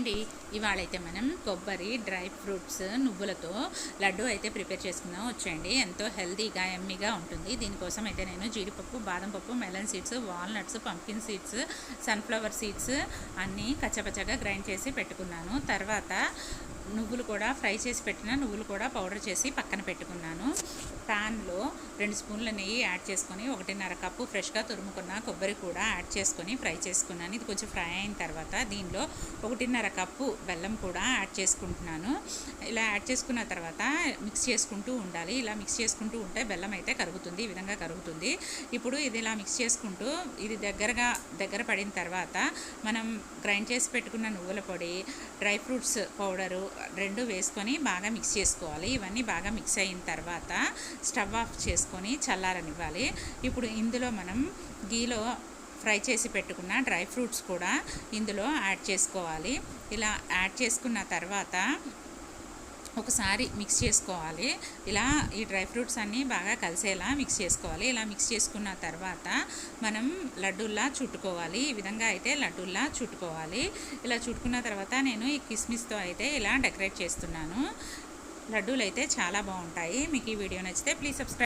Hi అండి, ఇవాళైతే మనం కొబ్బరి డ్రై ఫ్రూట్స్ నువ్వులతో లడ్డు అయితే ప్రిపేర్ చేసుకుందాం. వచ్చేయండి. ఎంతో హెల్తీగా ఎమ్మీగా ఉంటుంది. దీనికోసం అయితే నేను జీడిపప్పు, బాదం పప్పు, melon seeds, walnuts, pumpkin seeds, sunflower seeds అన్నీ కచ్చపచ్చగా గ్రైండ్ చేసి పెట్టుకున్నాను. తర్వాత నువ్వులు కూడా ఫ్రై చేసి పెట్టిన నువ్వులు కూడా పౌడర్ చేసి పక్కన పెట్టుకున్నాను. ప్యాన్లో 2 స్పూన్ల నెయ్యి యాడ్ చేసుకొని 1.5 కప్పు ఫ్రెష్గా తురుముకున్న కొబ్బరి కూడా యాడ్ చేసుకొని ఫ్రై చేసుకున్నాను. ఇది కొంచెం ఫ్రై అయిన తర్వాత దీనిలో 1.5 కప్పు బెల్లం కూడా యాడ్ చేసుకుంటున్నాను. ఇలా యాడ్ చేసుకున్న తర్వాత మిక్స్ చేసుకుంటూ ఉండాలి. ఇలా మిక్స్ చేసుకుంటూ ఉంటే బెల్లం అయితే కరుగుతుంది. ఈ విధంగా కరుగుతుంది. ఇప్పుడు ఇది ఇలా మిక్స్ చేసుకుంటూ ఇది దగ్గర పడిన తర్వాత మనం గ్రైండ్ చేసి పెట్టుకున్న నువ్వుల పొడి, డ్రై ఫ్రూట్స్ పౌడరు 2 వేసుకొని బాగా మిక్స్ చేసుకోవాలి. ఇవన్నీ బాగా మిక్స్ అయిన తర్వాత స్టవ్ ఆఫ్ చేసుకొని చల్లారనివ్వాలి. ఇప్పుడు ఇందులో మనం గీలో ఫ్రై చేసి పెట్టుకున్న డ్రై ఫ్రూట్స్ కూడా ఇందులో యాడ్ చేసుకోవాలి. ఇలా యాడ్ చేసుకున్న తర్వాత ఒకసారి మిక్స్ చేసుకోవాలి. ఇలా ఈ డ్రై ఫ్రూట్స్ అన్నీ బాగా కలిసేలా మిక్స్ చేసుకోవాలి. ఇలా మిక్స్ చేసుకున్న తర్వాత మనం లడ్డూల్లా చుట్టుకోవాలి. ఈ విధంగా అయితే లడ్డూల్లా చుట్టుకోవాలి. ఇలా చుట్టుకున్న తర్వాత నేను ఈ కిస్మిస్తో అయితే ఇలా డెకరేట్ చేస్తున్నాను. లడ్డూలు అయితే చాలా బాగుంటాయి. మీకు ఈ వీడియో నచ్చితే ప్లీజ్ సబ్స్క్రైబ్.